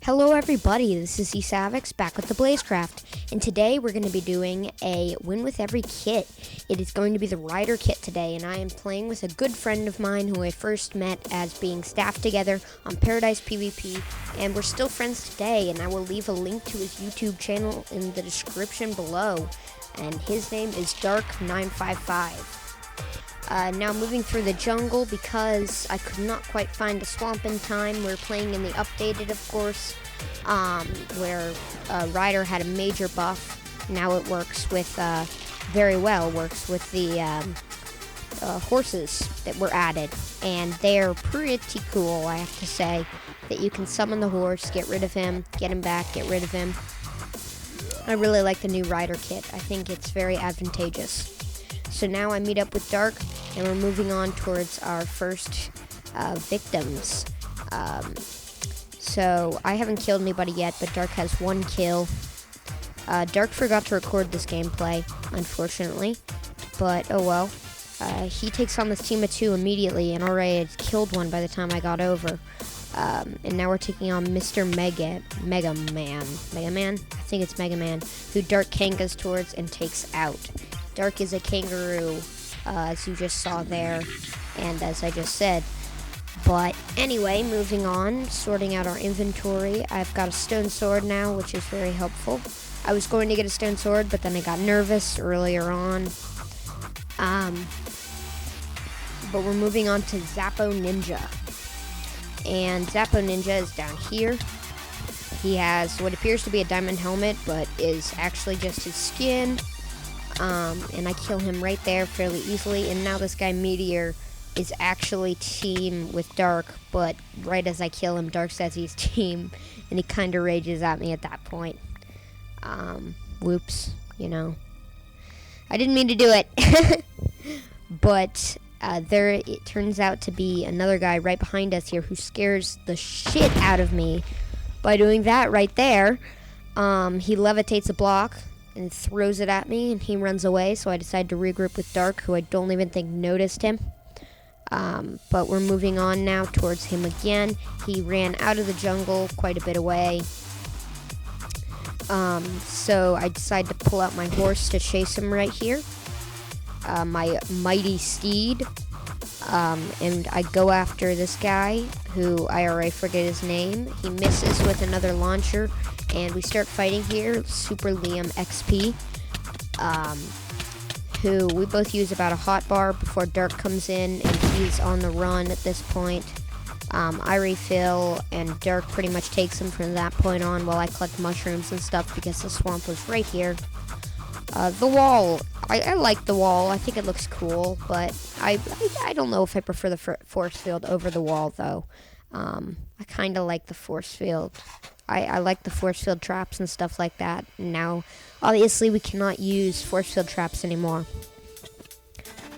Hello everybody, this is eSavix back with the Blazecraft, and today we're going to be doing a win with every kit. It is going to be the Rider kit today, and I am playing with a good friend of mine who I first met as being staffed together on Paradise PvP, and we're still friends today, and I will leave a link to his YouTube channel in the description below, and his name is Dark955. Now moving through the jungle because I could not quite find a swamp in time. We're playing in the updated, of course, where Rider had a major buff. Now it works with, very well, works with the horses that were added. And they're pretty cool, I have to say, that you can summon the horse, get rid of him, get him back, get rid of him. I really like the new Rider kit. I think it's very advantageous. So now I meet up with Dark, and we're moving on towards our first victims. So I haven't killed anybody yet, but Dark has one kill. Dark forgot to record this gameplay, unfortunately, but oh well. He takes on this team of two immediately, and already had killed one by the time I got over. And now we're taking on Mr. Mega Man? I think it's Mega Man, who Dark kangas towards and takes out. Dark is a kangaroo, as you just saw there, and as I just said. But anyway, moving on, sorting out our inventory. I've got a stone sword now, which is very helpful. I was going to get a stone sword, but then I got nervous earlier on. But we're moving on to Zappo Ninja. And Zappo Ninja is down here. He has what appears to be a diamond helmet, but is actually just his skin. And I kill him right there fairly easily, and now this guy Meteor is actually team with Dark, but right as I kill him, Dark says he's team, and he kind of rages at me at that point. Whoops, you know. I didn't mean to do it. But there it turns out to be another guy right behind us here who scares the shit out of me by doing that right there. He levitates a block and throws it at me, and he runs away, so I decide to regroup with Dark, who I don't even think noticed him. But we're moving on now towards him again. He ran out of the jungle quite a bit away. So I decide to pull out my horse to chase him right here. My mighty steed. And I go after this guy, who I already forget his name. He misses with another launcher, and we start fighting here. Super Liam XP, who we both use about a hot bar before Dark comes in, and he's on the run at this point. I refill, and Dark pretty much takes him from that point on while I collect mushrooms and stuff because the swamp was right here. The wall, I like the wall. I think it looks cool, but I don't know if I prefer the force field over the wall, though. I kind of like the force field. I like the force field traps and stuff like that. Now, obviously, we cannot use force field traps anymore.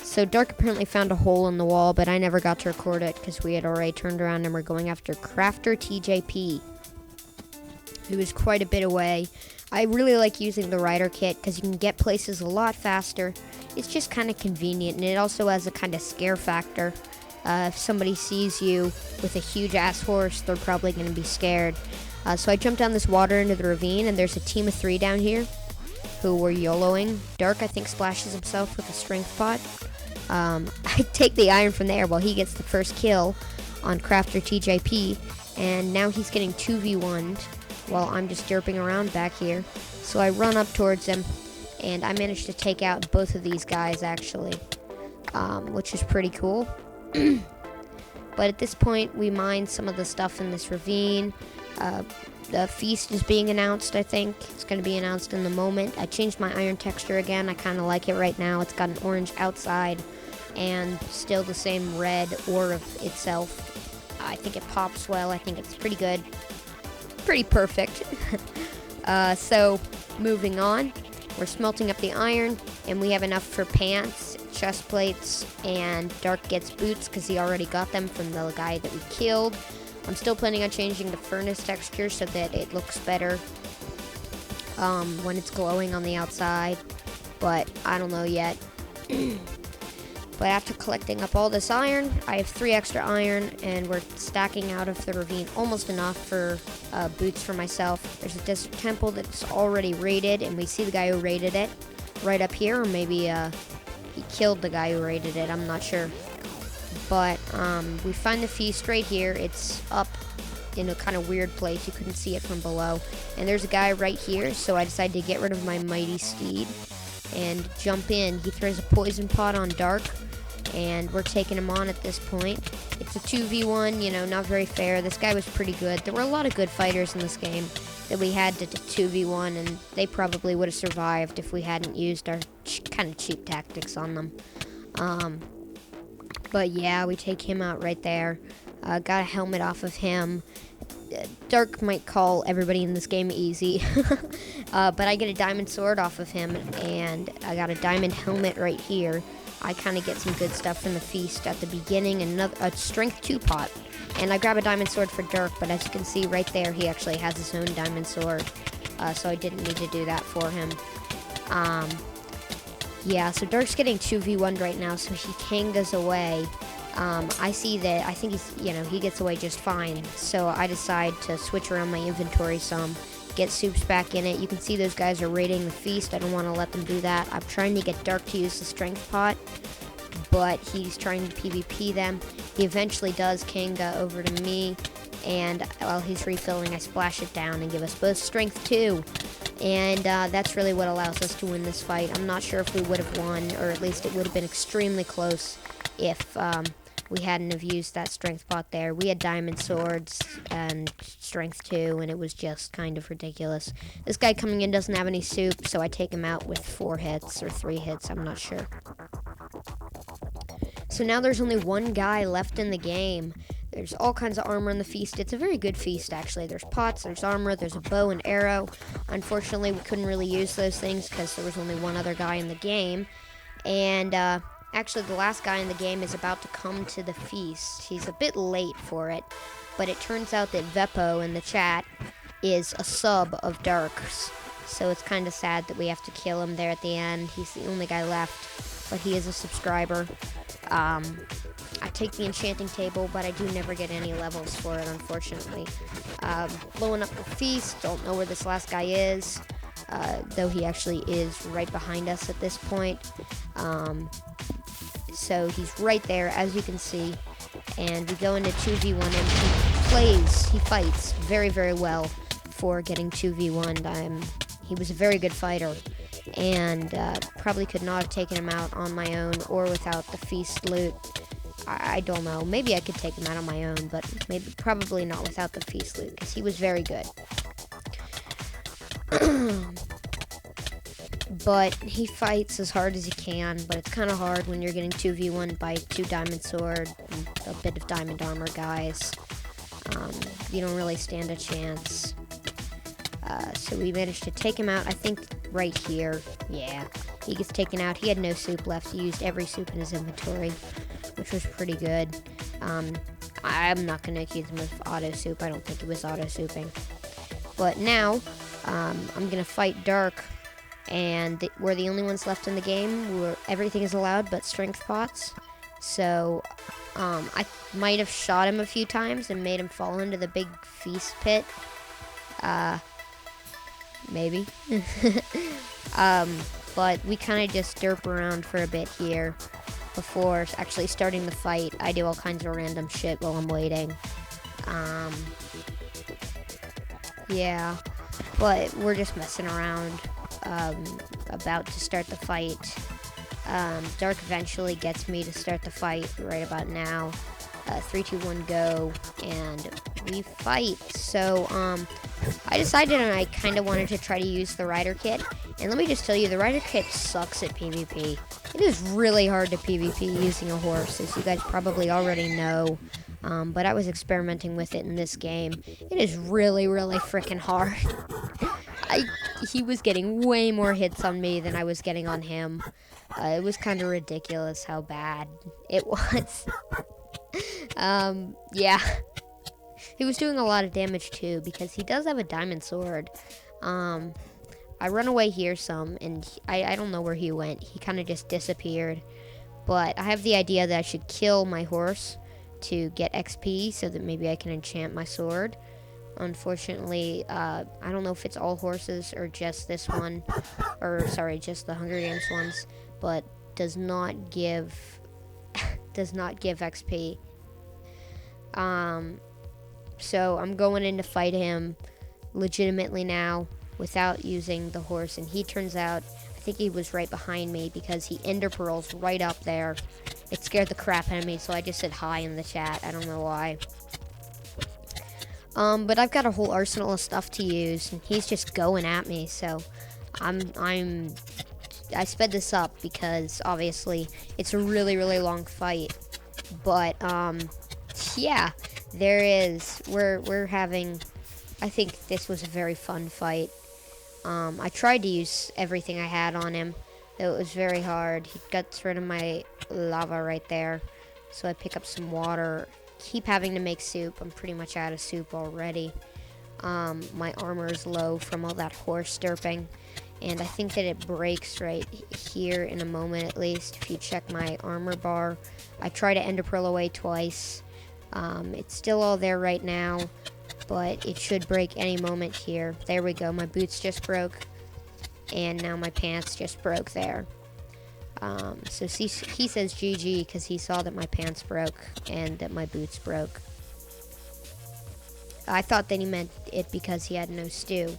So Dark apparently found a hole in the wall, but I never got to record it because we had already turned around and we're going after Crafter TJP, who is quite a bit away. I really like using the Rider kit because you can get places a lot faster. It's just kind of convenient, and it also has a kind of scare factor. If somebody sees you with a huge ass horse, they're probably going to be scared. So I jump down this water into the ravine, and there's a team of 3 down here who were YOLOing. Dark, I think, splashes himself with a strength pot. I take the iron from there while he gets the first kill on Crafter TJP, and now he's getting 2v1'd while I'm just derping around back here. So I run up towards him, and I managed to take out both of these guys, actually, which is pretty cool. But at this point, we mine some of the stuff in this ravine. The feast is being announced, I think. It's going to be announced in the moment. I changed my iron texture again. I kind of like it right now. It's got an orange outside and still the same red ore of itself. I think it pops well. I think it's pretty good. Pretty perfect. So moving on, we're smelting up the iron, and we have enough for pants, chest plates, and Dark gets boots because he already got them from the guy that we killed. I'm still planning on changing the furnace texture so that it looks better when it's glowing on the outside, but I don't know yet. But after collecting up all this iron, I have 3 extra iron, and we're stacking out of the ravine almost enough for boots for myself. There's a desert temple that's already raided, and we see the guy who raided it right up here, or maybe he killed the guy who raided it, I'm not sure. But we find the feast right here. It's up in a kind of weird place. You couldn't see it from below. And there's a guy right here, so I decided to get rid of my mighty steed and jump in. He throws a poison pot on Dark, and we're taking him on at this point. It's a 2v1, you know, not very fair. This guy was pretty good. There were a lot of good fighters in this game that we had to 2v1, and they probably would have survived if we hadn't used our kind of cheap tactics on them. But yeah, we take him out right there. Got a helmet off of him. Dark might call everybody in this game easy, but I get a diamond sword off of him, and I got a diamond helmet right here. I kind of get some good stuff from the feast at the beginning, and a strength 2 pot. And I grab a diamond sword for Dirk, but as you can see right there, he actually has his own diamond sword, so I didn't need to do that for him. Yeah, so Dirk's getting 2v1 right now, so he Kangas away. I see that, I think he's, you know, he gets away just fine, so I decide to switch around my inventory some, get soups back in it. You can see those guys are raiding the feast. I don't want to let them do that. I'm trying to get Dark to use the strength pot, but he's trying to PvP them. He eventually does Kanga over to me, and while he's refilling, I splash it down and give us both strength 2. And that's really what allows us to win this fight. I'm not sure if we would have won, or at least it would have been extremely close if we hadn't have used that strength pot there. We had diamond swords and strength 2, and it was just kind of ridiculous. This guy coming in doesn't have any soup, so I take him out with 4 hits, or 3 hits, I'm not sure. So now there's only 1 guy left in the game. There's all kinds of armor in the feast. It's a very good feast, actually. There's pots, there's armor, there's a bow and arrow. Unfortunately, we couldn't really use those things because there was only 1 other guy in the game. And actually, the last guy in the game is about to come to the feast. He's a bit late for it, but it turns out that Vepo in the chat is a sub of Dark's. So it's kind of sad that we have to kill him there at the end. He's the only guy left, but he is a subscriber. I take the enchanting table, but I do never get any levels for it, unfortunately. Blowing up the feast, don't know where this last guy is, though he actually is right behind us at this point. So he's right there, as you can see, and we go into 2v1, and he fights very, very well for getting 2v1'd. He was a very good fighter, and probably could not have taken him out on my own or without the feast loot. I don't know. Maybe I could take him out on my own, but probably not without the feast loot, because he was very good. But he fights as hard as he can, but it's kind of hard when you're getting 2v1 by 2 diamond sword and a bit of diamond armor guys. You don't really stand a chance. So we managed to take him out, I think, right here. Yeah, he gets taken out. He had no soup left. He used every soup in his inventory, which was pretty good. I'm not going to accuse him of auto-soup. I don't think he was auto-souping. But now, I'm going to fight Dark, and we're the only ones left in the game where everything is allowed but strength pots. So, I might have shot him a few times and made him fall into the big feast pit. Maybe. But we kind of just derp around for a bit here before actually starting the fight. I do all kinds of random shit while I'm waiting. Yeah, but we're just messing around, about to start the fight. Dark eventually gets me to start the fight right about now. 3, 2, 1, go, and we fight. So, I decided I kind of wanted to try to use the Rider Kit, and let me just tell you, the Rider Kit sucks at PvP. It is really hard to PvP using a horse, as you guys probably already know, but I was experimenting with it in this game. It is really, really freaking hard. He was getting way more hits on me than I was getting on him. It was kind of ridiculous how bad it was. Yeah. He was doing a lot of damage too, because he does have a diamond sword. I run away here some, and I don't know where he went. He kind of just disappeared. But I have the idea that I should kill my horse to get XP so that maybe I can enchant my sword. Unfortunately, I don't know if it's all horses or just this one, or sorry, just the Hunger Games ones, but does not give XP. So I'm going in to fight him legitimately now without using the horse, and he turns out, I think he was right behind me because he ender pearls right up there. It scared the crap out of me, so I just said hi in the chat. I don't know why. But I've got a whole arsenal of stuff to use, and he's just going at me, so I sped this up because obviously it's a really, really long fight. But yeah, we're having, I think this was a very fun fight. I tried to use everything I had on him. It was very hard. He gets rid of my lava right there. So I pick up some water. Keep having to make soup. I'm pretty much out of soup already. My armor is low from all that horse derping. And I think that it breaks right here in a moment at least. If you check my armor bar. I try to ender pearl away twice. It's still all there right now. But it should break any moment here. There we go. My boots just broke. And now my pants just broke there. So he says GG because he saw that my pants broke and that my boots broke. I thought that he meant it because he had no stew.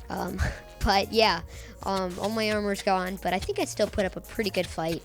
But yeah, all my armor's gone, but I think I still put up a pretty good fight.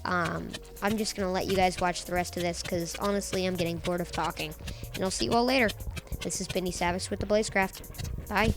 I'm just going to let you guys watch the rest of this because honestly I'm getting bored of talking. And I'll see you all later. This is Benny Savage with the Blazecraft. Bye.